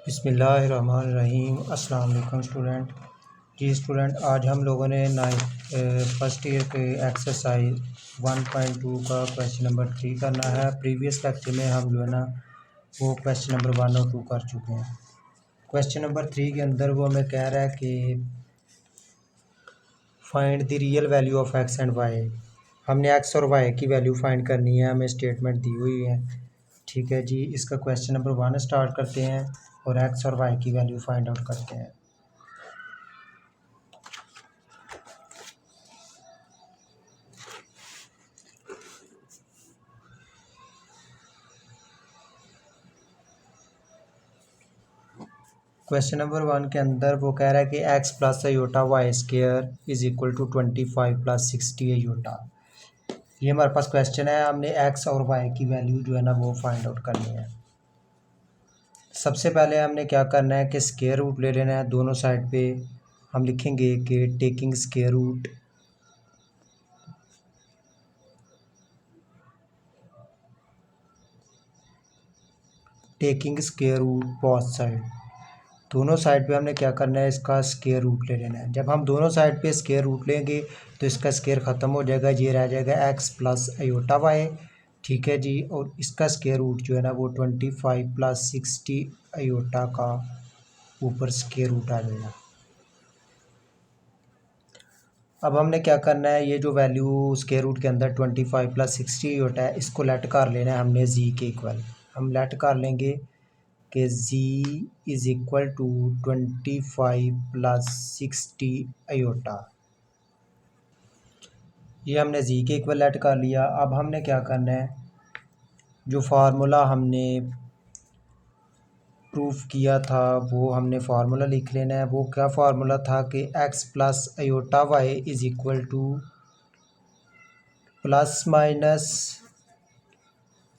बिस्मिल्लाहिर्रहमानिर्रहीम। अस्सलाम वालेकुम स्टूडेंट। जी स्टूडेंट, आज हम लोगों ने फर्स्ट ईयर के एक्सरसाइज 1.2 का क्वेश्चन नंबर 3 करना है। प्रीवियस लेक्चर में हम जो है ना वो क्वेश्चन नंबर 1 और 2 कर चुके हैं। क्वेश्चन नंबर 3 के अंदर वो हमें कह रहा है कि find the real value of X and Y. हमने एक्स और वाई की वैल्यू फाइंड करनी है, हमें स्टेटमेंट दी हुई है। ठीक है जी, इसका क्वेश्चन नंबर 1 स्टार्ट करते हैं और एक्स और वाई की वैल्यू फाइंड आउट करते हैं। क्वेश्चन नंबर 1 के अंदर वो कह रहा है कि x plus iota y square is equal to 25 plus 60 iota. ये हमारे पास क्वेश्चन है, हमने एक्स और वाई की वैल्यू जो है ना वो फाइंड आउट करनी है। सबसे पहले हमने क्या करना है कि स्क्वायर रूट ले लेना है। दोनों साइड पे हम लिखेंगे कि taking square root both side. दोनों साइड पे हमने क्या करना है, इसका स्क्वायर रूट ले लेना है। जब हम दोनों साइड पे स्क्वायर रूट लेंगे तो इसका स्क्वायर ख़त्म हो जाएगा, ये रह जाएगा एक्स प्लस अयोटा वाई। ठीक है जी, और इसका स्क्वायर रूट जो है ना वो 25 प्लस 60 अयोटा का ऊपर स्क्वायर रूट आ जाएगा। अब हमने क्या करना है, ये जो वैल्यू स्क्वायर रूट के अंदर 25 प्लस 60 अयोटा है, इसको लेट कर लेना है हमने जी के इक्वल। हम लेट कर लेंगे कि z is equal to 25 plus 60 iota. ये हमने z के इक्वल लेट कर लिया। अब हमने क्या करना है, जो फार्मूला हमने प्रूफ किया था वो हमने फार्मूला लिख लेना है। वो क्या फार्मूला था कि x plus iota y is equal to plus minus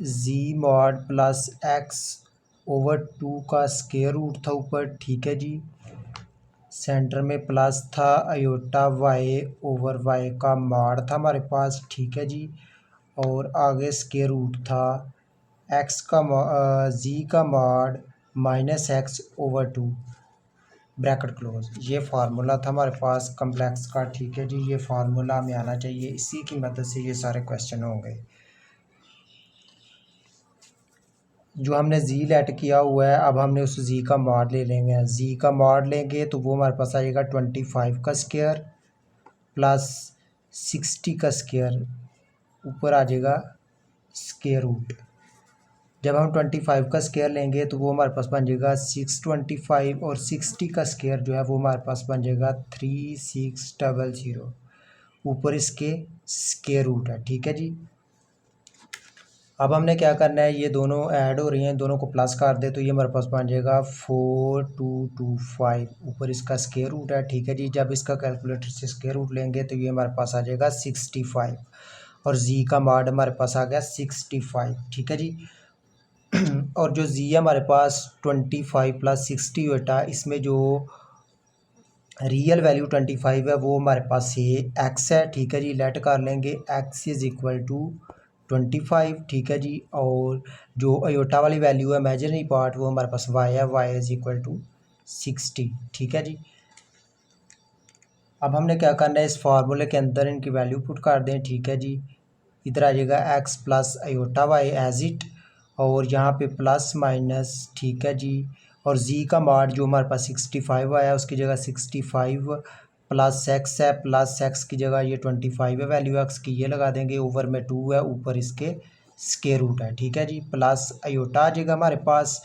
z mod plus x over 2 का स्क्वायर रूट था ऊपर। ठीक है जी, सेंटर में प्लस था, अयोटा वाई ओवर वाई का मॉड था हमारे पास। ठीक है जी, और आगे स्क्वायर रूट था एक्स का जी का mod minus x over 2 bracket close. ये फार्मूला था हमारे पास कम्प्लेक्स का। ठीक है जी, ये फार्मूला हमें आना चाहिए, इसी की मदद से ये सारे क्वेश्चन होंगे। जो हमने जी लेट किया हुआ है, अब हमने उस जी का मॉड ले लेंगे। जी का मॉड लेंगे तो वो हमारे पास आएगा 25 का स्क्वायर प्लस 60 का स्क्वायर, ऊपर आ जाएगा स्क्वायर रूट। जब हम 25 का स्क्वायर लेंगे तो वो हमारे पास बन जाएगा 625 और 60 का स्क्वायर जो है वो हमारे पास बन जाएगा 3600। ऊपर इसके स्क्वायर रूट है। ठीक है जी, अब हमने क्या करना है, ये दोनों ऐड हो रही हैं, दोनों को प्लस कर दे तो ये हमारे पास बन जाएगा 4225। ऊपर इसका स्क्वायर रूट है। ठीक है जी, जब इसका कैलकुलेटर से स्क्वायर रूट लेंगे तो ये हमारे पास आ जाएगा 65 और जी का मॉड हमारे पास आ गया 65। ठीक है जी, और जो जी है हमारे पास 25 प्लस 60 बेटा, इसमें जो रियल वैल्यू 25 है वो हमारे पास ये एक्स है। ठीक है जी, लेट कर लेंगे एक्स इज़ इक्वल टू 25। ठीक है जी, और जो अयोटा वाली वैल्यू है इमेजिनरी पार्ट वो हमारे पास वाई है, वाई इज़ इक्वल टू 60। ठीक है जी, अब हमने क्या करना है, इस फार्मूले के अंदर इनकी वैल्यू पुट कर दें। ठीक है जी, इधर आ जाएगा x plus iota y as it, और यहाँ पे प्लस माइनस। ठीक है जी, और जी का मॉड जो हमारे पास 65 आया उसकी जगह 65 प्लस एक्स है, प्लस एक्स की जगह ये 25 है वैल्यू एक्स की, ये लगा देंगे। ओवर में 2 है, ऊपर इसके स्क्वायर रूट है। ठीक है जी, प्लस अयोटा आ जाएगा हमारे पास,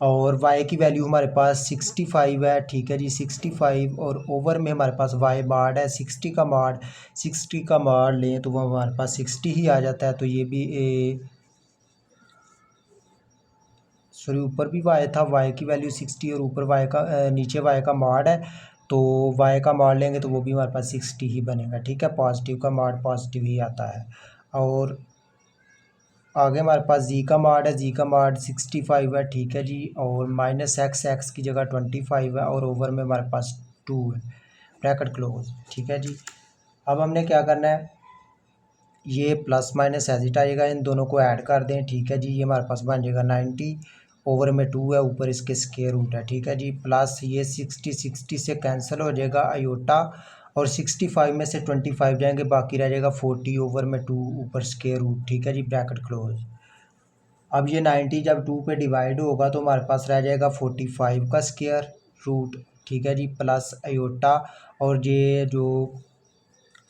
और वाई की वैल्यू हमारे पास 65 है। ठीक है जी, 65 और ओवर में हमारे पास वाई मॉड है 60 का मॉड। 60 का मॉड लें तो वो हमारे पास 60 ही आ जाता है। तो ये भी सॉरी, ऊपर भी वाई था, वाई की वैल्यू 60 और ऊपर वाई का नीचे वाई का मॉड है, तो वाई का मॉड लेंगे तो वो भी हमारे पास 60 ही बनेगा। ठीक है, पॉजिटिव का मॉड पॉजिटिव ही आता है। और आगे हमारे पास जी का मॉड है, जी का मॉड 65 है। ठीक है जी, और माइनस एक्स, एक्स की जगह 25 है, और ओवर में हमारे पास 2 है, ब्रैकेट क्लोज। ठीक है जी, अब हमने क्या करना है, ये प्लस माइनस एज इट आएगा, इन दोनों को ऐड कर दें। ठीक है जी, ये हमारे पास बन जाएगा 90 ओवर में 2 है, ऊपर इसके स्क्वायर रूट है, ठीक है जी। प्लस ये 60 से कैंसिल हो जाएगा आयोटा, और 65 में से 25 जाएंगे, बाकी रह जाएगा 40 ओवर में 2 ऊपर स्क्वायर रूट, ठीक है जी, ब्रैकेट क्लोज। अब ये 90 जब 2 पे डिवाइड होगा तो हमारे पास रह जाएगा 45 का स्क्वायर रूट, ठीक है जी, प्लस आयोटा, और ये जो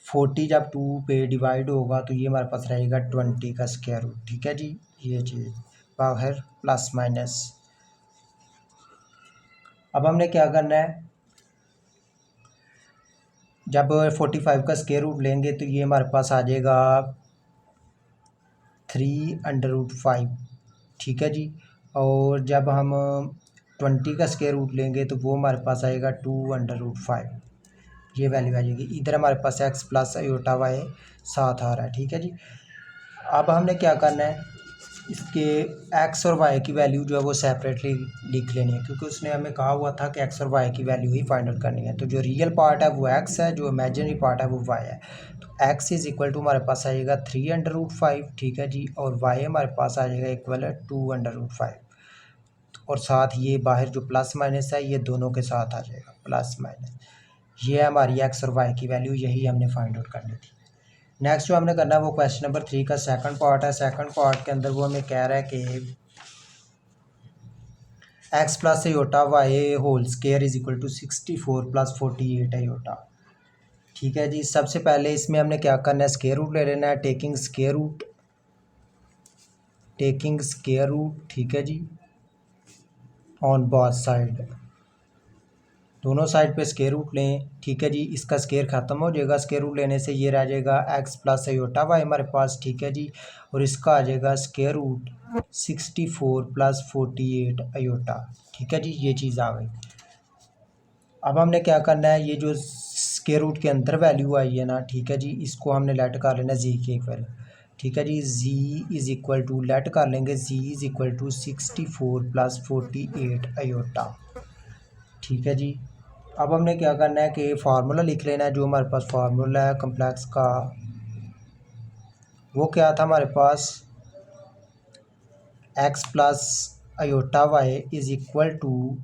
40 जब 2 पे डिवाइड होगा तो ये हमारे पास रहेगा 20 का स्क्वायर रूट, ठीक है जी। ये चीज़ बाहर प्लस माइनस। अब हमने क्या करना है, जब 45 का स्क्वायर रूट लेंगे तो ये हमारे पास आ जाएगा 3√5, ठीक है जी। और जब हम 20 का स्क्वायर रूट लेंगे तो वो हमारे पास आएगा 2√5, ये वैल्यू आ जाएगी। इधर हमारे पास x प्लस आयोटा वाई साथ आ रहा है, ठीक है जी। अब हमने क्या करना है, इसके x और y की वैल्यू जो है वो सेपरेटली लिख लेनी है, क्योंकि उसने हमें कहा हुआ था कि x और y की वैल्यू ही फाइंड आउट करनी है। तो जो रियल पार्ट है वो x है, जो इमेजिनरी पार्ट है वो y है। तो x इज़ इक्वल टू हमारे पास आएगा 3√5, ठीक है जी, और y हमारे पास आ जाएगा इक्वल है 2√5, और साथ ये बाहर जो प्लस माइनस है ये दोनों के साथ आ जाएगा, प्लस माइनस। ये है हमारी x और y की वैल्यू, यही हमने फाइंड आउट करनी थी। नेक्स्ट जो हमने करना है वो क्वेश्चन नंबर 3 का सेकंड पार्ट है। सेकंड पार्ट के अंदर वो हमें कह रहा है कि x plus iota y whole square is equal to 64 plus 48 iota, ठीक है जी। सबसे पहले इसमें हमने क्या करना है, स्क्वायर रूट ले लेना है, टेकिंग स्क्वायर रूट, ठीक है जी, ऑन बोथ साइड, दोनों साइड पे स्क्वायर रूट लें, ठीक है जी। इसका स्क्वायर ख़त्म हो जाएगा, स्क्वायर रूट लेने से ये रह जाएगा x प्लस आयोटा वाई हमारे पास, ठीक है जी, और इसका आ जाएगा स्क्वायर रूट 64 प्लस 48 आयोटा, ठीक है जी, ये चीज़ आ गई। अब हमने क्या करना है, ये जो स्क्वायर रूट के अंदर वैल्यू आई है ना, ठीक है जी, इसको हमने लेट कर लेना जी के इक्वल, ठीक है जी। z is equal to let कर लेंगे, z is equal to 64 plus 48 iota, ठीक है जी। अब हमने क्या करना है कि फार्मूला लिख लेना है, जो हमारे पास फार्मूला है कम्प्लेक्स का, वो क्या था हमारे पास, x plus iota y is equal to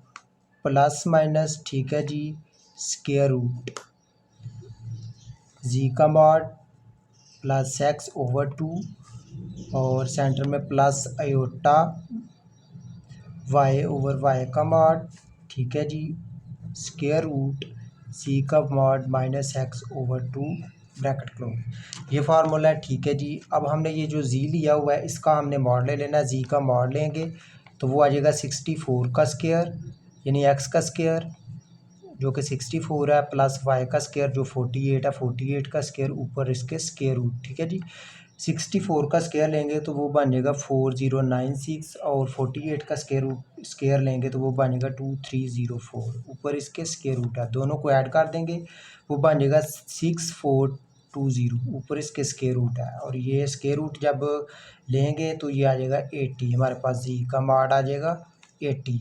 plus minus, ठीक है जी, स्क्वायर रूट जी का मॉड प्लस x ओवर 2, और सेंटर में plus iota y over y का मॉड, ठीक है जी, स्क्वायर रूट सी का mod minus x over 2 bracket close. ये फार्मूला है, ठीक है जी। अब हमने ये जो z लिया हुआ है इसका हमने मॉड ले लेना है, z का मॉड लेंगे तो वो आ जाएगा 64 का स्क्वायर यानी x का स्क्वायर जो कि 64 है, प्लस y का स्क्वायर जो 48 है, 48 का स्क्वायर ऊपर इसके स्क्वायर रूट, ठीक है जी। 64 का स्क्वायर लेंगे तो वो बन जाएगा 4096, और 48 का स्क्वायर लेंगे तो वो बन जाएगा 2304, ऊपर इसके स्क्वायर रूट है, दोनों को ऐड कर देंगे वो बन जाएगा 6420, ऊपर इसके स्क्वायर रूट है, और ये स्क्वायर रूट जब लेंगे तो ये आ जाएगा 80, हमारे पास जी का मार्ड आ जाएगा 80।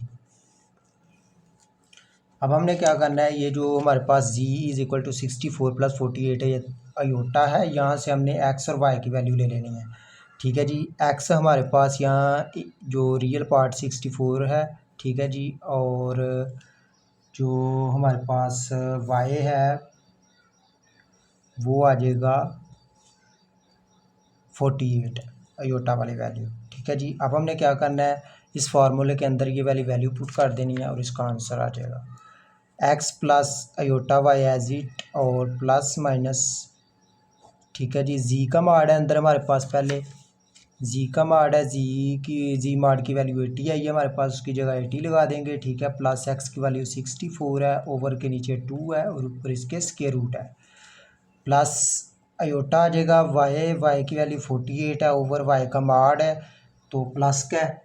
अब हमने क्या करना है, ये जो हमारे पास z is equal to 64 plus 48 है, ये आयोटा है, यहाँ से हमने x और y की वैल्यू ले लेनी है, ठीक है जी। x हमारे पास यहाँ जो रियल पार्ट 64 है, ठीक है जी, और जो हमारे पास y है वो आ जाएगा 48 आयोटा वाली वैल्यू, ठीक है जी। अब हमने क्या करना है, इस फार्मूले के अंदर ये वाली वैल्यू पुट कर देनी है और इसका आंसर आ जाएगा x plus iota y as it और प्लस माइनस, ठीक है जी। जी का मार्ड है अंदर हमारे पास, पहले जी का मार्ड है, जी मार्ड की वैल्यू 80 आई है हमारे पास, उसकी जगह 80 लगा देंगे, ठीक है। प्लस x की वैल्यू 64 है, ओवर के नीचे 2 है और ऊपर इसके स्क्वायर रूट है, प्लस आयोटा आ जाएगा y की वैल्यू 48 है, ओवर y का मार्ड है तो प्लस का है,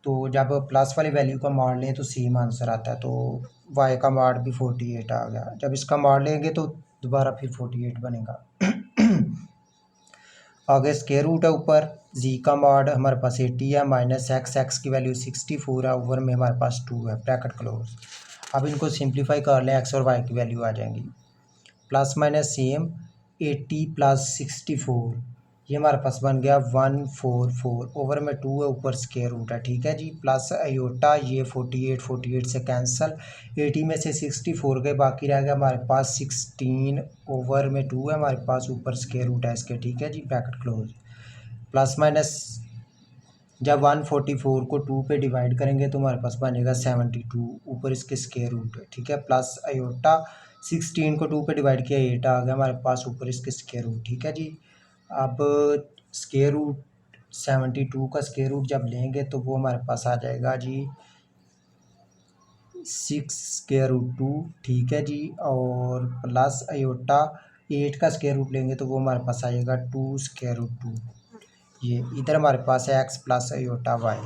तो जब प्लस वाली वैल्यू का मार लें तो सेम आंसर आता है, तो y का मार भी 48 आ गया, जब इसका मार लेंगे तो दोबारा फिर 48 बनेगा। आगे स्क्वायर रूट है, ऊपर z का मार्ड हमारे पास 80 है, माइनस x की वैल्यू 64 है, ओवर में हमारे पास 2 है, ब्रैकेट क्लोज। अब इनको सिंप्लीफाई कर लें, x और y की वैल्यू आ जाएंगी, प्लस माइनस सेम 80 प्लस 64 ये हमारे पास बन गया 144 ओवर में 2 है, ऊपर स्केयर रूट है, ठीक है जी, प्लस अयोटा ये 48 से कैंसिल, 80 में से 64 के बाकी रह गया हमारे पास 16 ओवर में 2 है हमारे पास, ऊपर स्केयर रूट है इसके, ठीक है जी, ब्रैकेट क्लोज, प्लस माइनस जब 144 को 2 पे डिवाइड करेंगे तो हमारे पास बनेगा 72, ऊपर इसके स्केयर रूट है, ठीक है, प्लस अयोटा 16 को 2 पे डिवाइड किया 8 आ गया हमारे पास, ऊपर इसके स्केयर रूट, ठीक है जी। अब स्केयर रूट 72 का स्केयर रूट जब लेंगे तो वो हमारे पास आ जाएगा जी 6√2, ठीक है जी, और प्लस अयोटा 8 का स्केयर रूट लेंगे तो वो हमारे पास आएगा 2√2। ये इधर हमारे पास है x प्लस अयोटा वाई।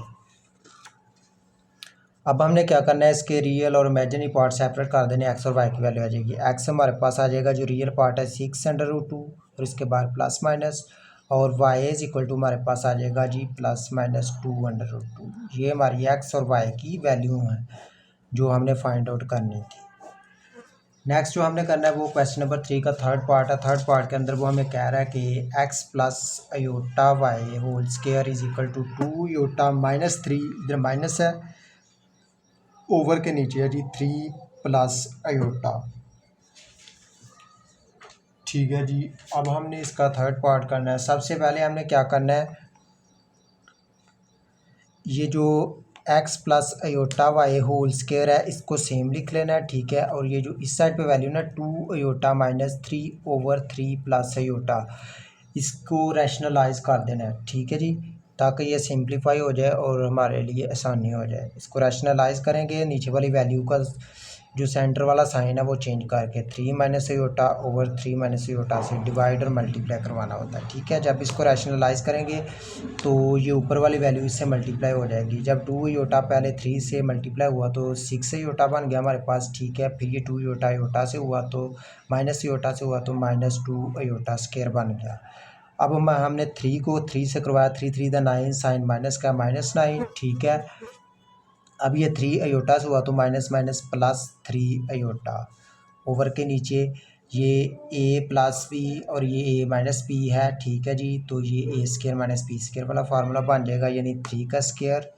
अब हमने क्या करना है, इसके रियल और इमेजिनरी पार्ट सेपरेट कर देने, एक्स और वाई की वैल्यू आ जाएगी। एक्स हमारे पास आ जाएगा जो रियल पार्ट है 6√2 और इसके बाद प्लस माइनस, और वाई इज इक्वल टू हमारे पास आ जाएगा जी प्लस माइनस 2√2। ये हमारी एक्स और वाई की वैल्यू है जो हमने फाइंड आउट करनी थी। नेक्स्ट जो हमने करना है वो क्वेश्चन नंबर 3 का थर्ड पार्ट है। थर्ड पार्ट के अंदर वो हमें कह रहा है कि x plus iota y whole square is equal to 2 iota minus 3, इधर माइनस है, ओवर के नीचे है जी 3 प्लस अयोटा, ठीक है जी। अब हमने इसका थर्ड पार्ट करना है। सबसे पहले हमने क्या करना है, ये जो x plus iota y whole square है इसको सेम लिख लेना है, ठीक है, और ये जो इस साइड पे वैल्यू ना 2 iota minus 3 over 3 plus iota, इसको रैशनलाइज कर देना है, ठीक है जी, ताकि ये सिंप्लीफाई हो जाए और हमारे लिए आसानी हो जाए। इसको रैशनलाइज करेंगे, नीचे वाली वैल्यू का जो सेंटर वाला साइन है वो चेंज करके 3 minus iota over 3 minus iota से डिवाइड और मल्टीप्लाई करवाना होता है, ठीक है। जब इसको रैशनलाइज करेंगे तो ये ऊपर वाली वैल्यू इससे मल्टीप्लाई हो जाएगी। जब 2 अयोटा पहले 3 से मल्टीप्लाई हुआ तो 6 अयोटा बन गया हमारे पास, ठीक है, फिर ये 2 अयोटा अयोटा से हुआ तो माइनस अयोटा से हुआ तो -2 अयोटा स्क्वायर बन गया। अब हमने 3 को 3 से करवाया, 3 3 द 9, साइन माइनस का -9, ठीक है। अब ये 3 अयोटा से हुआ तो minus minus plus 3 iota, over के नीचे ये a प्लस बी और ये a माइनस बी है, ठीक है जी, तो ये a square minus b square वाला फार्मूला बन जाएगा, यानी 3 का स्क्वायर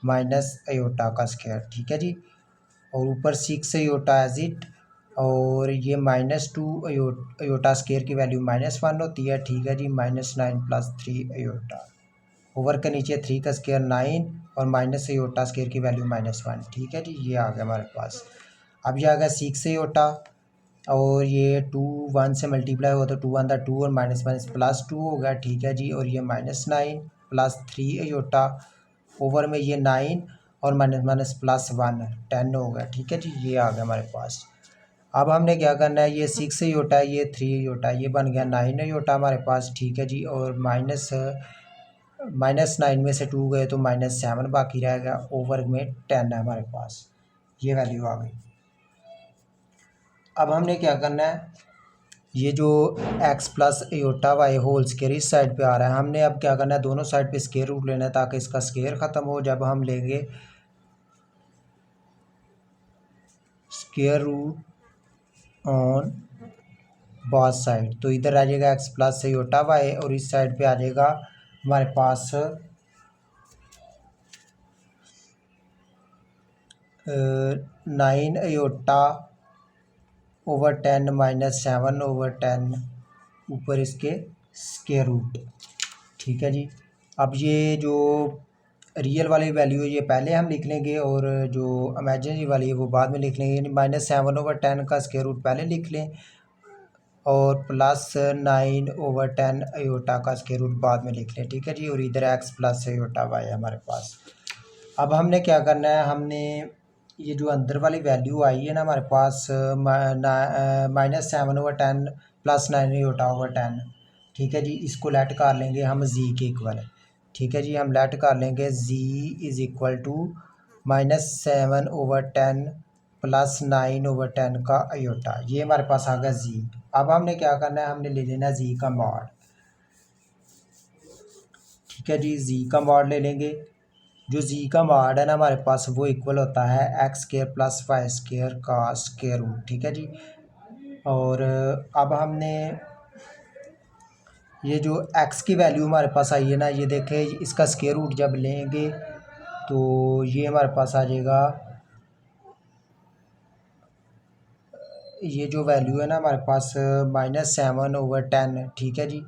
माइनस अयोटा का स्क्वायर, ठीक है जी, और ऊपर 6 अयोटा एज इट, और ये -2 अयोटा स्क्वायर की वैल्यू -1 होती है, ठीक है जी, -9 प्लस 3 अयोटा, ओवर के नीचे 3 का स्क्वायर 9 और माइनस अयोटा स्क्वायर की वैल्यू -1, ठीक है जी, ये आ गया हमारे पास। अब ये आ गया 6 अयोटा और ये 2 1 से मल्टीप्लाई हुआ तो 2 1 था 2 और माइनस माइनस प्लस 2 हो गया, ठीक है जी, और ये -9 प्लस 3 अयोटा, ओवर में ये 9 और माइनस माइनस प्लस 1 10 हो गया, ठीक है जी, ये आ गया हमारे पास। अब हमने क्या करना है, ये 6 अयोटा ये 3 अयोटा, ये बन गया 9 अयोटा हमारे पास, ठीक है जी, और -9 में से 2 गए तो -7 बाकी रह गया, ओवर में 10 है हमारे पास, ये वैल्यू आ गई। अब हमने क्या करना है, ये जो x plus iota y whole square इस साइड पे आ रहा है, हमने अब क्या करना है, दोनों साइड पे स्क्वायर रूट लेना है ताकि इसका स्क्वायर ख़त्म हो। जब हम लेंगे square root on both side तो इधर आ जाएगा x प्लस अयोटा वाई और इस साइड पे आ जाएगा हमारे पास 9 अयोटा ओवर 10 -7 ओवर 10 ऊपर इसके स्क्वायर रूट, ठीक है जी। अब ये जो रियल वाली वैल्यू है ये पहले हम लिख लेंगे और जो इमेजिनरी वाली है वो बाद में लिख लेंगे, यानी -7 ओवर 10 का स्क्वायर रूट पहले लिख लें और प्लस 9 ओवर 10 अयोटा का स्क्वायर रूट बाद में लिख लें, ठीक है जी, और इधर एक्स प्लस अयोटा वाई है हमारे पास। अब हमने क्या करना है, हमने ये जो अंदर वाली वैल्यू आई है ना हमारे पास -7 ओवर 10 प्लस 9 अयोटा ओवर 10, ठीक है जी, इसको लेट कर लेंगे हम जी के इक्वल, ठीक है जी, हम लेट कर लेंगे Z is equal to -7 over 10 plus 9 over 10 का अयोटा, ये हमारे पास आ गया जी। अब हमने क्या करना है, हमने ले लेना जी का मॉड, ठीक है जी, जी का मॉड ले लेंगे। जो जी का मॉड है ना हमारे पास वो इक्वल होता है x square plus y square का स्क्वायर रूट, ठीक है जी। और अब हमने ये जो x की वैल्यू हमारे पास आई है ना, ये देखें इसका स्क्वायर रूट जब लेंगे तो ये हमारे पास आ जाएगा, ये जो वैल्यू है ना हमारे पास -7/10, ठीक है जी।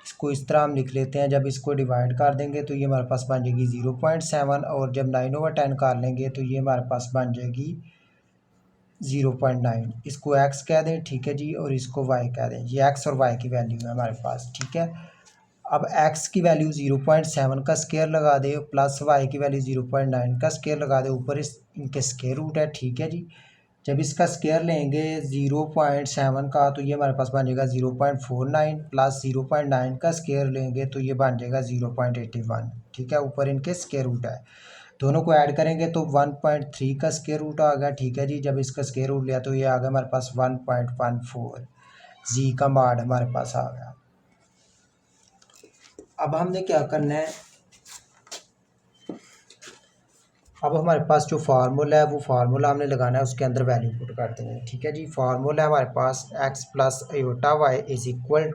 इसको इस तरह हम लिख लेते हैं, जब इसको डिवाइड कर देंगे तो ये हमारे पास बन जाएगी 0.7, और जब 9/10 कर लेंगे तो ये हमारे पास बन जाएगी 0.9। इसको x कह दें, ठीक है जी, और इसको y कह दें। ये x और y की वैल्यू है हमारे पास, ठीक है। अब x की वैल्यू 0.7 का स्क्वायर लगा दे प्लस y की वैल्यू 0.9 का स्क्वायर लगा दे, ऊपर इस इनके स्क्वायर रूट है, ठीक है जी। जब इसका स्क्वायर लेंगे 0.7 का तो ये हमारे पास बन जाएगा 0.49, प्लस 0.9 का स्क्वायर लेंगे तो ये बन जाएगा 0.81, ठीक है। ऊपर इनके स्क्वायर रूट है, दोनों को ऐड करेंगे तो 1.3 का स्क्वायर रूट आ गया, ठीक है जी। जब इसका स्क्वायर रूट लिया तो ये आ गया हमारे पास 1.14, जी का माड हमारे पास आ गया। अब हमने क्या करना है, अब हमारे पास जो फार्मूला है वो फार्मूला हमने लगाना है, उसके अंदर वैल्यू पुट कर देंगे, ठीक है जी। फार्मूला है हमारे पास x plus iota y is equal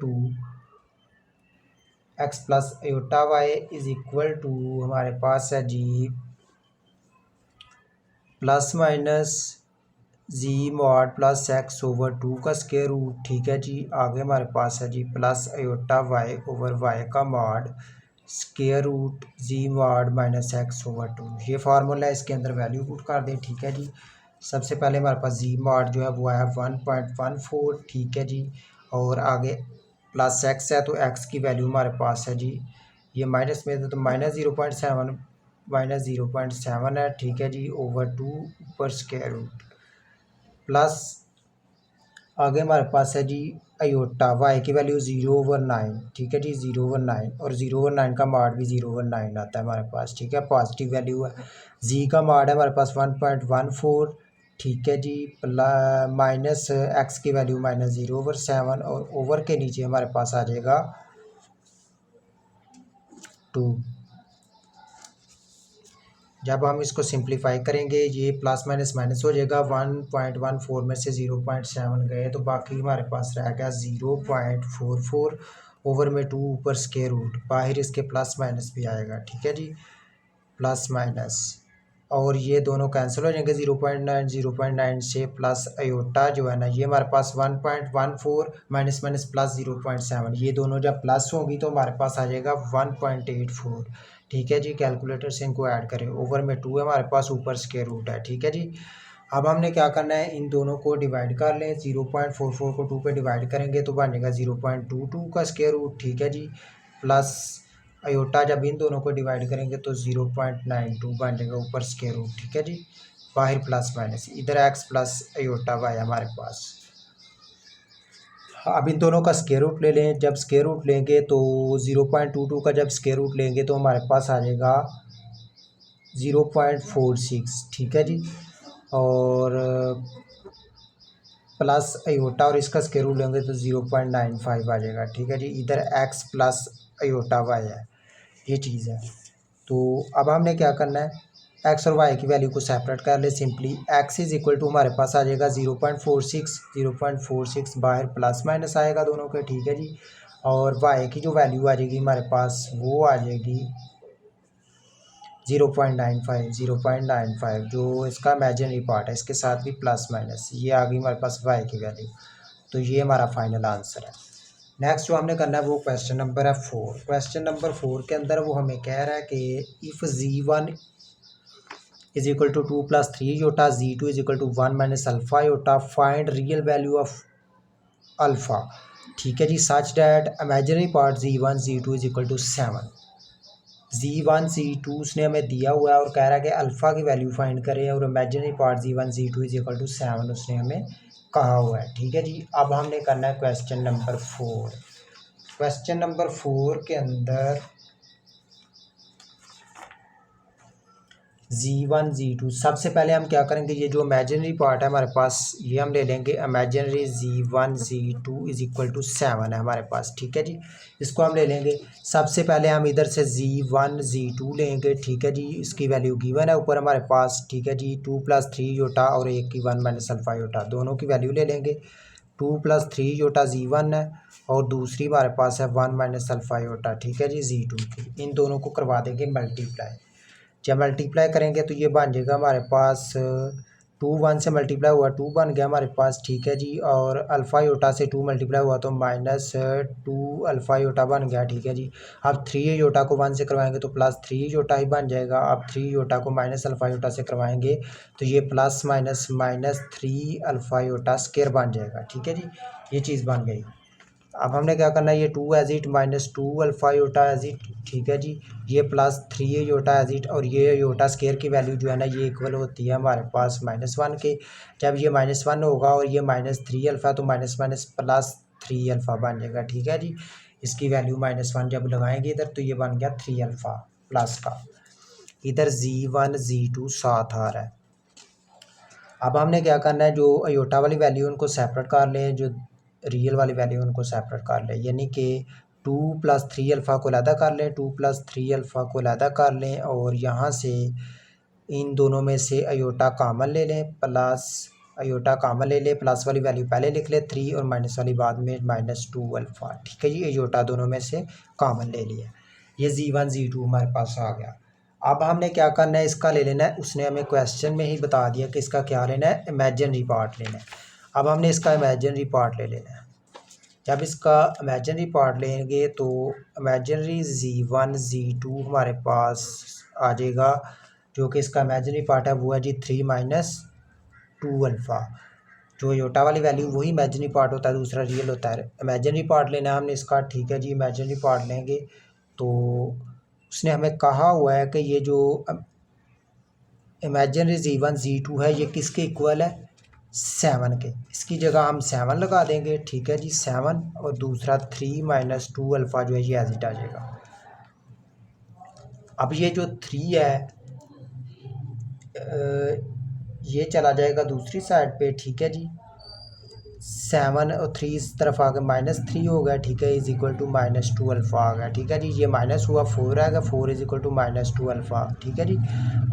to हमारे पास है जी प्लस माइनस जी मॉड प्लस x/2 का स्क्वायर रूट, ठीक है जी। आगे हमारे पास है जी plus iota Y over Y का mod square root Z mod minus x/2। ये फार्मूला है, इसके अंदर वैल्यू पुट कर दें, ठीक है जी। सबसे पहले हमारे पास जी मॉड जो है वो है 1.14, ठीक है जी, और आगे प्लस x है तो x की वैल्यू हमारे पास है जी, ये माइनस में तो -0.7 है, ठीक है जी, ओवर 2 ऊपर स्क्वायर रूट प्लस आगे हमारे पास है जी अयोटा वाई की वैल्यू 0/9, ठीक है जी, 0/9, और 0/9 का माड भी 0/9 आता है हमारे पास, ठीक है, पॉजिटिव वैल्यू है। जी का माड है हमारे पास 1.14, ठीक है जी, माइनस एक्स की वैल्यू -0/7, और ओवर के नीचे हमारे पास आ जाएगा 2। जब हम इसको सिंप्लीफाई करेंगे ये प्लस माइनस माइनस हो जाएगा, 1.14 में से 0.7 गए तो बाकी हमारे पास रह गया 0.44 ओवर में 2 ऊपर स्क्वायर रूट, बाहर इसके प्लस माइनस भी आएगा, ठीक है जी, प्लस माइनस, और ये दोनों कैंसिल हो जाएंगे 0.9 से प्लस अयोटा जो है ना ये हमारे पास 1.14 माइनस माइनस प्लस 0.7, ये दोनों जब प्लस होंगी तो हमारे पास आ जाएगा 1.84, ठीक है जी। कैलकुलेटर से इनको ऐड करें, ओवर में 2 है हमारे पास, ऊपर स्क्वायर रूट है, ठीक है जी। अब हमने क्या करना है, इन दोनों को डिवाइड कर लें, 0.44 को 2 पे डिवाइड करेंगे तो बन जाएगा 0.22 का स्क्वायर रूट, ठीक है जी, प्लस अयोटा जब इन दोनों को डिवाइड करेंगे तो 0.92 बन जाएगा ऊपर स्क्वायर रूट, ठीक है जी, बाहर प्लस माइनस, इधर x प्लस अयोटा वाई हमारे पास। अब इन दोनों का स्क्वायर रूट ले लें, जब स्क्वायर रूट लेंगे तो 0.22 का जब स्क्वायर रूट लेंगे तो हमारे पास आ जाएगा 0.46, ठीक है जी, और प्लस अयोटा और इसका स्क्वायर रूट लेंगे तो 0.95 आ जाएगा, ठीक है जी। इधर x प्लस अयोटा वाई है, ये चीज़ है। तो अब हमने क्या करना है, एक्स और वाई की वैल्यू को सेपरेट कर ले simply. X is equal to हमारे पास आ जाएगा 0.46 बाहर प्लस माइनस आएगा दोनों के, ठीक है जी, और वाई की जो वैल्यू आ जाएगी हमारे पास वो आ जाएगी 0.95 जो इसका इमेजिनरी पार्ट है, इसके साथ भी प्लस माइनस, ये आ गई हमारे पास वाई की वैल्यू। तो ये हमारा फाइनल आंसर है। नेक्स्ट जो हमने करना है वो क्वेश्चन नंबर है 4। क्वेश्चन नंबर 4 के अंदर वो हमें कह रहा है कि if z1 is equal to 2 + 3 iota, z2 is equal to 1 - alpha iota, find real value of alpha, ठीक है जी, such that imaginary part z1 z2 is equal to 7। z1 z2 उसने हमें दिया हुआ है और कह रहा है कि अल्फ़ा की वैल्यू फाइंड करें, और imaginary part z1 z2 is equal to 7 उसने हमें कहा हुआ है, ठीक है जी। अब हमने करना है क्वेश्चन नंबर 4। क्वेश्चन नंबर 4 के अंदर z1 z2 सबसे पहले हम क्या करेंगे, ये जो इमेजिनरी पार्ट है हमारे पास ये हम ले लेंगे, imaginary z1 z2 is equal to 7 है हमारे पास, ठीक है जी, इसको हम ले लेंगे। सबसे पहले हम इधर से z1 z2 लेंगे, ठीक है जी, इसकी वैल्यू गिवन है ऊपर हमारे पास, ठीक है जी, 2 + 3 योटा और एक की 1 - अल्फ़ा योटा, दोनों की वैल्यू ले लेंगे। 2+3 Z1 है और दूसरी हमारे पास है 1 माइनस अल्फ़ा योटा, ठीक है जी, Z2 की। इन दोनों को करवा देंगे मल्टीप्लाई। जब मल्टीप्लाई करेंगे तो ये बन जाएगा हमारे पास 2 1 से मल्टीप्लाई हुआ 2 बन गया हमारे पास, ठीक है जी। और अल्फ़ा योटा से 2 मल्टीप्लाई हुआ तो -2 अल्फ़ा योटा बन गया, ठीक है जी। अब 3 योटा को 1 से करवाएंगे तो +3 योटा ही बन जाएगा। अब 3 योटा को माइनस अल्फ़ा योटा से करवाएंगे तो ये plus minus -3 alpha iota square बन जाएगा, ठीक है जी। ये चीज़ बन गई। अब हमने क्या करना है, ये 2 as it -2 alpha iota as it, ठीक है जी। ये +3 योटा एज इट और ये योटा स्केयर की वैल्यू जो है ना ये इक्वल होती है हमारे पास -1 के। जब ये -1 होगा और ये -3 अल्फ़ा तो माइनस माइनस +3 अल्फ़ा बन जाएगा, ठीक है जी। इसकी वैल्यू -1 जब लगाएंगे इधर तो ये बन गया 3 अल्फ़ा प्लस का। इधर Z1 Z2 साथ आ रहा है। अब हमने क्या करना है, जो अयोटा वाली वैल्यू उनको सेपरेट कर लें, जो रियल वाली वैल्यू उनको सेपरेट कर लें, यानी कि 2+3 अल्फ़ा को अलहदा कर लें, 2+3 अल्फ़ा को अलहदा कर लें और यहाँ से इन दोनों में से अयोटा कामन ले लें, प्लस अयोटा कामन ले लें, प्लस वाली वैल्यू पहले लिख लें 3 और माइनस वाली बाद में -2 अल्फ़ा, ठीक है जी। अयोटा दोनों में से कामन ले लिया, ये Z1 Z2 हमारे पास आ गया। अब हमने क्या करना है, इसका ले लेना है, उसने हमें क्वेश्चन में ही बता दिया कि इसका क्या लेना है, इमेजिनरी पार्ट लेना है। अब हमने इसका इमेजिनरी पार्ट ले लेना है। जब इसका इमेजिनरी पार्ट लेंगे तो इमेजिनरी Z1 Z2 हमारे पास आ जाएगा, जो कि इसका इमेजिनरी पार्ट है वो है जी 3 - 2 अल्फ़ा। जो योटा वाली वैल्यू वही इमेजिनरी पार्ट होता है, दूसरा रियल होता है। इमेजिनरी पार्ट लेना है हमने इसका, ठीक है जी। इमेजिनरी पार्ट लेंगे तो उसने हमें कहा हुआ है कि ये जो इमेजिनरी Z1 Z2 है ये किसके इक्वल है, 7 के। इसकी जगह हम 7 लगा देंगे, ठीक है जी, 7 और दूसरा 3 - 2 अल्फ़ा जो है ये एज इट आ जाएगा। अब ये जो 3 है ये चला जाएगा दूसरी साइड पे, ठीक है जी। 7 और 3 इस तरफ आ गया, -3 हो गया, ठीक है, इज इक्वल टू -2 अल्फ़ा आ गया, ठीक है जी। ये माइनस हुआ 4 आएगा, 4 इज इक्वल टू -2 अल्फ़ा, ठीक है जी।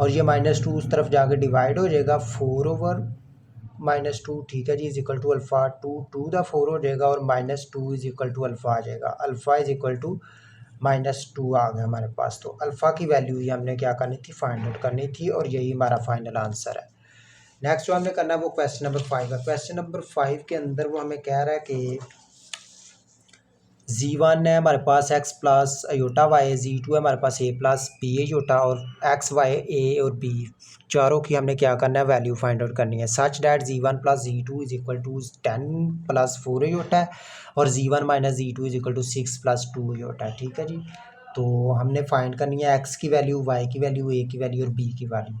और ये -2 उस तरफ जाकर डिवाइड हो जाएगा 4/-2, ठीक है जी, इज इक्वल टू अल्फ़ा 2 हो जाएगा और -2 इज इक्वल टू अल्फ़ा आ जाएगा। अल्फ़ा इज इक्वल टू -2 आ गया हमारे पास। तो अल्फ़ा की वैल्यू ही हमने क्या करनी थी, फाइंड आउट करनी थी और यही हमारा फाइनल आंसर है। नेक्स्ट जो हमने करना है वो क्वेश्चन नंबर 5 है। क्वेश्चन नंबर 5 के अंदर वो हमें कह रहा है कि Z1 है हमारे पास x plus iota y, Z2 है हमारे पास a प्लस बी अयोटा और x y a और b चारों की हमने क्या करना है, वैल्यू फाइंड आउट करनी है। Such that Z1 plus Z2 is equal to 10 + 4 iota है और Z1 - Z2 is equal to 6 + 2 aorta है, ठीक है जी। तो हमने फाइंड करनी है x की वैल्यू, y की वैल्यू, a की वैल्यू और b की वैल्यू।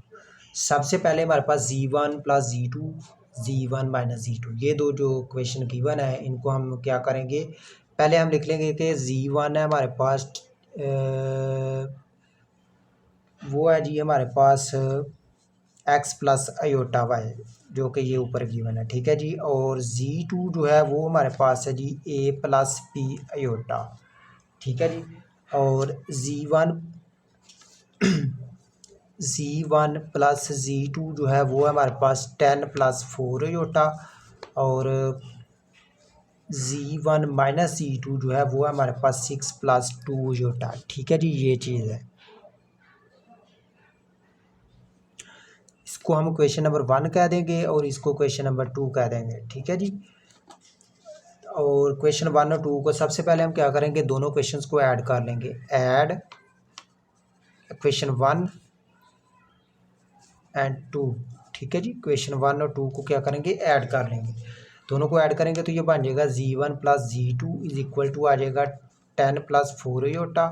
सबसे पहले हमारे पास Z1 plus Z2, Z1 - Z2, ये दो जो क्वेश्चन गिवन है इनको हम क्या करेंगे, पहले हम लिख लेंगे कि Z1 है हमारे पास वो है जी हमारे पास x प्लस अयोटा वाई, जो कि ये ऊपर गिवन है, ठीक है जी। और Z2 जो है वो हमारे पास है जी a प्लस b अयोटा, ठीक है जी। और Z1 प्लस Z2 जो है वो है हमारे पास 10 + 4 अयोटा और Z1 - Z2 जो है वो है हमारे पास 6 + 2 अयोटा, ठीक है जी। ये चीज़ है, इसको हम क्वेश्चन नंबर 1 कह देंगे और इसको क्वेश्चन नंबर 2 कह देंगे, ठीक है जी। और क्वेश्चन 1 और 2 को सबसे पहले हम क्या करेंगे, दोनों क्वेश्चंस को ऐड कर लेंगे। ऐड क्वेश्चन 1 एंड 2, ठीक है जी। क्वेश्चन 1 और 2 को क्या करेंगे, ऐड कर लेंगे। दोनों को ऐड करेंगे तो ये बन जाएगा Z1 plus Z2 is equal to आ जाएगा 10 + 4 अयोटा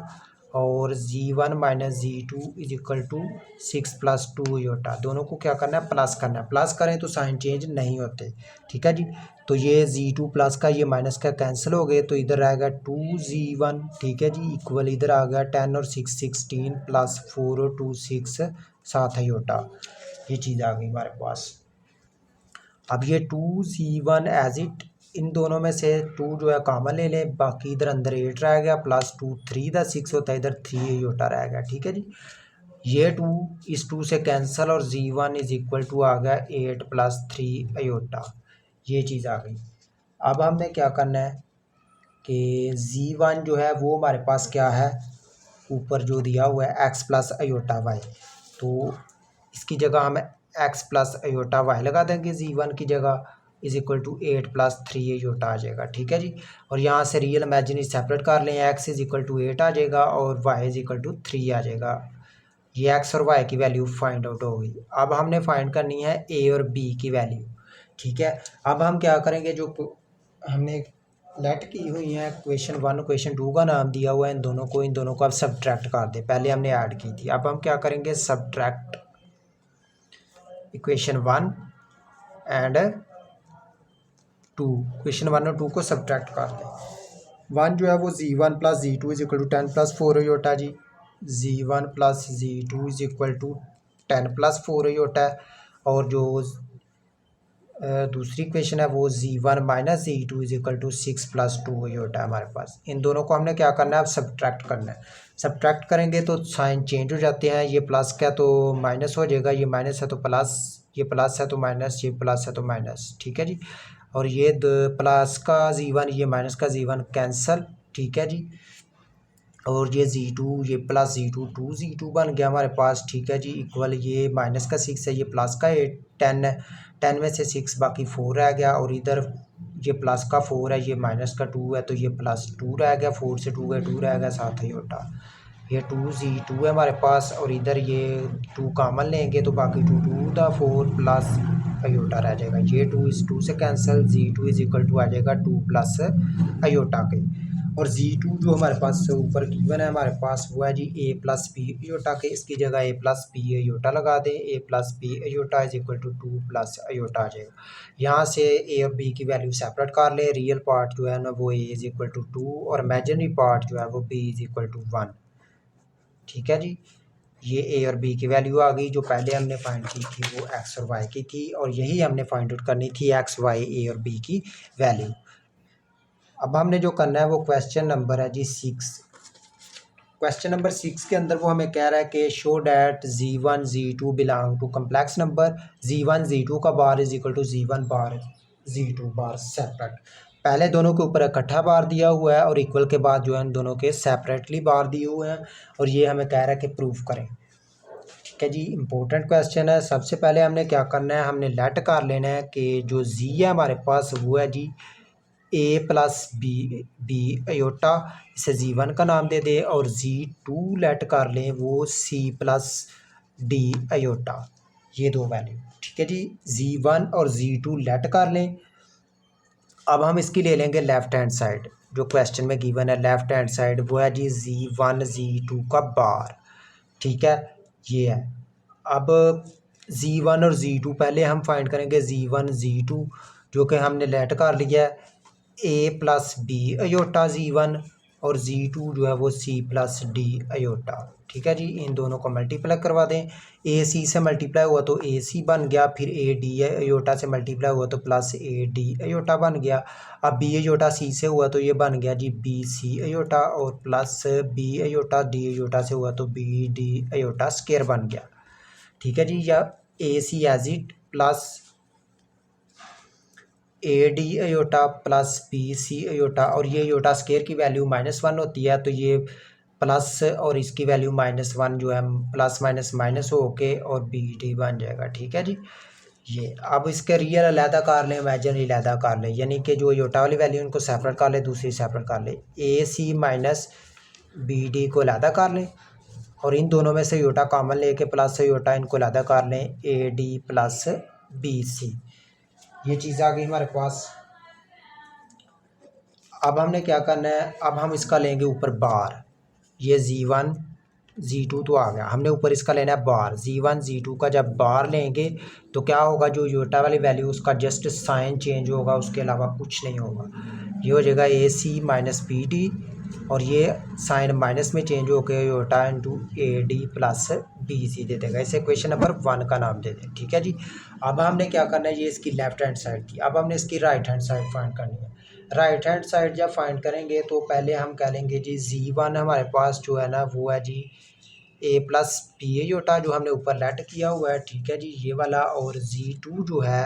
और Z1 - Z2 is equal to 6 + 2 aorta. दोनों को क्या करना है, प्लस करना है। प्लस करें तो साइन चेंज नहीं होते, ठीक है जी। तो ये Z2 प्लस का ये माइनस का कैंसिल हो गए तो इधर आएगा 2Z1, ठीक है जी, इक्वल इधर आ गया 10 और 6 16 + 4 और 2 6 7 अयोटा। ये चीज़ आ गई हमारे पास। अब ये 2Z1 एज इट, इन दोनों में से 2 जो है कॉमन ले लें, बाकी इधर अंदर 8 रह गया प्लस 2 3 दा 6 होता है, इधर 3 अयोटा रह गया, ठीक है जी। ये 2 इस 2 से कैंसिल और Z1 इज इक्वल टू आ गया 8 + 3 अयोटा। ये चीज़ आ गई। अब हमने क्या करना है कि z1 जो है वो हमारे पास क्या है, ऊपर जो दिया हुआ है x प्लस अयोटा वाई, तो इसकी जगह हम x प्लस अयोटा वाई लगा देंगे z1 की जगह, इज इक्वल टू 8+3 अयोटा आ जाएगा। ठीक है जी। और यहाँ से रियल इमेजिनरी सेपरेट कर लें, x इज इक्वल टू 8 आ जाएगा और y इज इक्वल टू 3 आ जाएगा। ये x और y की वैल्यू फाइंड आउट हो गई। अब हमने फाइंड करनी है a और b की वैल्यू। ठीक है। अब हम क्या करेंगे, जो हमने लेट की हुई है क्वेश्चन 1 क्वेश्चन 2 का नाम दिया हुआ है, इन दोनों को अब सब्ट्रैक्ट कर दे। पहले हमने ऐड की थी, अब हम क्या करेंगे, सब्ट्रैक्ट इक्वेशन 1 एंड 2, क्वेश्चन 1 और 2 को सब्ट्रैक्ट कर दें। 1 जो है वो z1 plus z2 is equal to 10+4 iota जी, z1 plus z2 is equal to 10+4 iota है। और जो दूसरी क्वेश्चन है वो z1 minus z2 is equal to 6+2 iota है हमारे पास। इन दोनों को हमने क्या करना है, अब सब्ट्रैक्ट करना है। सब्ट्रैक्ट करेंगे तो साइन चेंज हो जाते हैं, ये प्लस का तो माइनस हो जाएगा, ये माइनस है तो प्लस, ये प्लस है तो माइनस, ये प्लस है तो माइनस। ठीक है जी। और ये प्लस का z1 ये माइनस का z1 कैंसल। ठीक है जी। और ये z2 ये प्लस z2 2z2 बन गया हमारे पास। ठीक है जी। इक्वल ये माइनस का 6 है, ये प्लस का 10 है, 10 में से 6 बाकी 4 रह गया, और इधर ये प्लस का 4 है, ये माइनस का 2 है, तो ये +2 रह गया, 4 से 2 गया 2 रह गया, साथ ही होटा ये 2z2 है हमारे पास। और इधर ये 2 कॉमन लेंगे तो बाकी 2 प्लस अयोटा रह जाएगा, ये 2 इस 2 से cancel, z2 is equal to आ जाएगा 2 प्लस अयोटा के। और z2 जो हमारे पास ऊपर गिवन है हमारे पास वो है जी a प्लस पी अयोटा के, इसकी जगह a प्लस पी अयोटा लगा दें, a plus P iota is equal to 2 plus iota आ जाएगा। यहाँ से a और b की वैल्यू सेपरेट कर लें, रियल पार्ट जो है ना वो a इज इक्वल टू 2 और इमेजिनरी पार्ट जो है वो b इज इक्वल टू 1। ठीक है जी। ये a और b की वैल्यू आ गई, जो पहले हमने फाइंड की थी वो x और y की थी, और यही हमने फाइंड आउट करनी थी x, y, a और b की वैल्यू। अब हमने जो करना है वो क्वेश्चन नंबर है जी 6। क्वेश्चन नंबर 6 के अंदर वो हमें कह रहा है कि show that z1 z2 belong to complex number, z1 z2 का bar is equal to z1 bar z2 bar separate. पहले दोनों के ऊपर इकट्ठा बार दिया हुआ है और इक्वल के बाद जो है इन दोनों के सेपरेटली बार दिए हुए हैं, और ये हमें कह रहा है कि प्रूफ करें। ठीक है जी। इंपॉर्टेंट क्वेश्चन है। सबसे पहले हमने क्या करना है, हमने लेट कर लेना है कि जो z है हमारे पास वो है जी a प्लस बी अयोटा, इसे z1 का नाम दे दे, और z2 लेट कर लें वो c प्लस डी अयोटा, ये दो वैल्यू। ठीक है जी। z1 और z2 लेट कर लें। अब हम इसकी ले लेंगे लेफ्ट हैंड साइड, जो क्वेश्चन में गिवन है लेफ्ट हैंड साइड वो है जी z1 z2 का बार। ठीक है, ये है। अब z1 और z2 पहले हम फाइंड करेंगे z1 z2, जो कि हमने लेट कर लिया है a plus b aorta z1, और z2 जो है वो c प्लस डी अयोटा। ठीक है जी। इन दोनों को मल्टीप्लाई करवा दें, a c से मल्टीप्लाई हुआ तो a c बन गया, फिर a d अयोटा से मल्टीप्लाई हुआ तो प्लस a d अयोटा बन गया। अब b अयोटा c से हुआ तो ये बन गया जी b c अयोटा, और plus b iota d iota से हुआ तो b d अयोटा स्क्वायर बन गया। ठीक है जी। या a c as it plus a D iota plus B C iota, और ये अयोटा स्केयर की वैल्यू -1 होती है, तो ये प्लस और इसकी वैल्यू -1 जो है प्लस माइनस माइनस हो के और बी डी बन जाएगा। ठीक है जी। ये अब इसके रियल अलहदा कर लें, इमेजिनरी अलहदा कर लें, यानी कि जो अयोटा वाली वैल्यू उनको सेपरेट कर लें, दूसरी सेपरेट कर लें, a C minus B d को अलहदा कर लें, और इन दोनों में से अयोटा कॉमन लेके प्लस अयोटा इनको अलहदा कर लें, a D plus B c, ये चीज़ आ गई हमारे पास। अब हमने क्या करना है, अब हम इसका लेंगे ऊपर बार, ये z1 z2 तो आ गया, हमने ऊपर इसका लेना है बार, z1 z2 का जब बार लेंगे तो क्या होगा, जो योटा वाली वैल्यू उसका जस्ट साइन चेंज होगा, उसके अलावा कुछ नहीं होगा। ये हो जाएगा A C minus B D, और ये साइन माइनस में चेंज होकर iota into A D plus B C दे देगा। इसे क्वेश्चन नंबर 1 का नाम दे दें। ठीक है जी। अब हमने क्या करना है, ये इसकी लेफ्ट हैंड साइड थी, अब हमने इसकी राइट हैंड साइड फाइंड करनी है। राइट हैंड साइड जब फाइंड करेंगे तो पहले हम कह लेंगे जी z1 हमारे पास जो है ना वो है जी a प्लस पी अयोटा, जो हमने ऊपर लेट किया हुआ है। ठीक है जी, ये वाला। और z2 जो है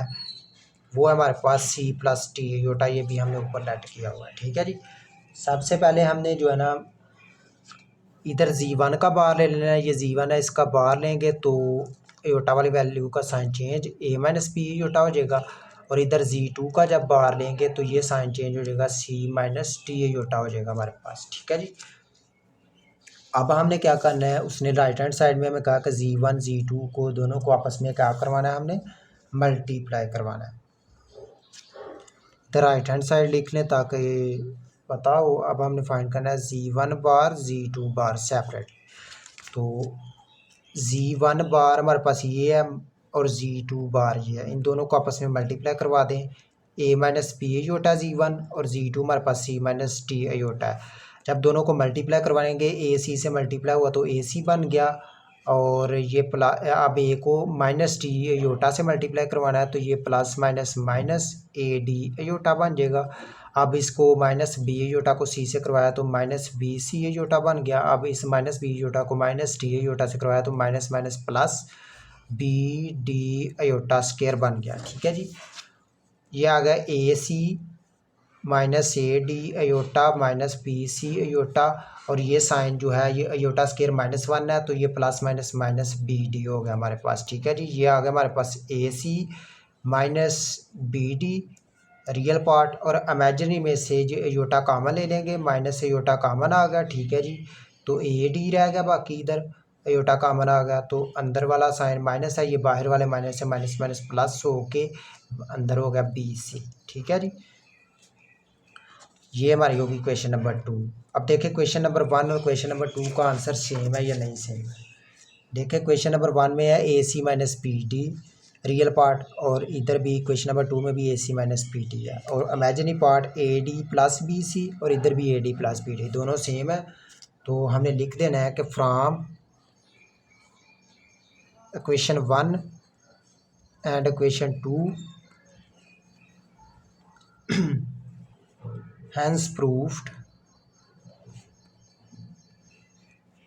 वो है हमारे पास सी प्लस टी अयोटा, ये भी हमने ऊपर लेट किया हुआ है। ठीक है जी। सबसे पहले हमने जो है ना इधर Z1 का बार ले लेना है, ये Z1 है, इसका बार लेंगे तो अयोटा वाली वैल्यू का sign change a minus p iota हो जाएगा, और इधर Z2 का जब बार लेंगे तो ये साइन चेंज हो जाएगा C माइनस टी अयोटा हो जाएगा हमारे पास। ठीक है जी। अब हमने क्या करना है, उसने राइट हैंड साइड में हमें कहा कि Z1 Z2 को दोनों को आपस में क्या करवाना है, हमने मल्टीप्लाई करवाना है। तो राइट हैंड साइड लिख लें ताकि पता हो। अब हमने फाइंड करना है Z1 bar Z2 bar separate. तो Z1 बार हमारे पास ये है और Z2 बार ये है, इन दोनों को आपस में मल्टीप्लाई करवा दें। a minus p aorta Z1 और Z2 हमारे पास C माइनस टी अयोटा है। जब दोनों को मल्टीप्लाई करवाएंगे ए सी से मल्टीप्लाई हुआ तो ए सी बन गया, और ये अब ए को माइनस टी अयोटा से मल्टीप्लाई करवाना है तो ये plus minus minus A D iota बन जाएगा। अब इसको माइनस बी अयोटा को सी से करवाया तो माइनस बी सी अयोटा बन गया। अब इस माइनस बी अयोटा को माइनस टी अयोटा से करवाया तो minus minus plus B D iota square बन गया। ठीक है जी। ये आ गया A C minus A D iota minus B C iota, और ये साइन जो है ये अयोटा स्क्वायर -1 है तो ये plus minus minus B d हो गया हमारे पास। ठीक है जी। ये आ गया हमारे पास A C minus B D real part, और इमेजिनरी में से जो अयोटा कामन ले लेंगे, माइनस अयोटा कामन आ गया। ठीक है जी। तो ए डी रह गया, बाकी इधर अयोटा कामन आ गया तो अंदर वाला साइन माइनस है, ये बाहर वाले माइनस से माइनस माइनस प्लस होके अंदर हो गया बी सी। ठीक है जी। ये हमारी होगी क्वेश्चन नंबर 2। अब देखें क्वेश्चन नंबर 1 और क्वेश्चन नंबर 2 का आंसर सेम है या नहीं सेम है। देखें क्वेश्चन नंबर 1 में है A C minus P D real part, और इधर भी क्वेश्चन नंबर 2 में भी A C minus P D है, और imaginary part A D plus B C, और इधर भी A D plus B D, दोनों सेम है। तो हमने लिख देना है कि from question 1 and question 2 hence proved,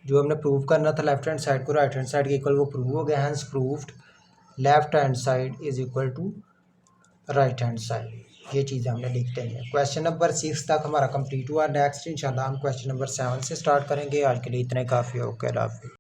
जो हमने प्रूव करना था लेफ्ट हैंड साइड को राइट हैंड साइड के इक्वल, वो प्रूव हो गया। Hence proved left hand side is equal to right hand side. ये चीज़ें हमने लिख देनी है। क्वेश्चन नंबर 6 तक हमारा कंप्लीट हुआ। नेक्स्ट इंशाल्लाह हम क्वेश्चन नंबर 7 से स्टार्ट करेंगे। आज के लिए इतना ही काफ़ी है। ओके, अल्लाह हाफिज़।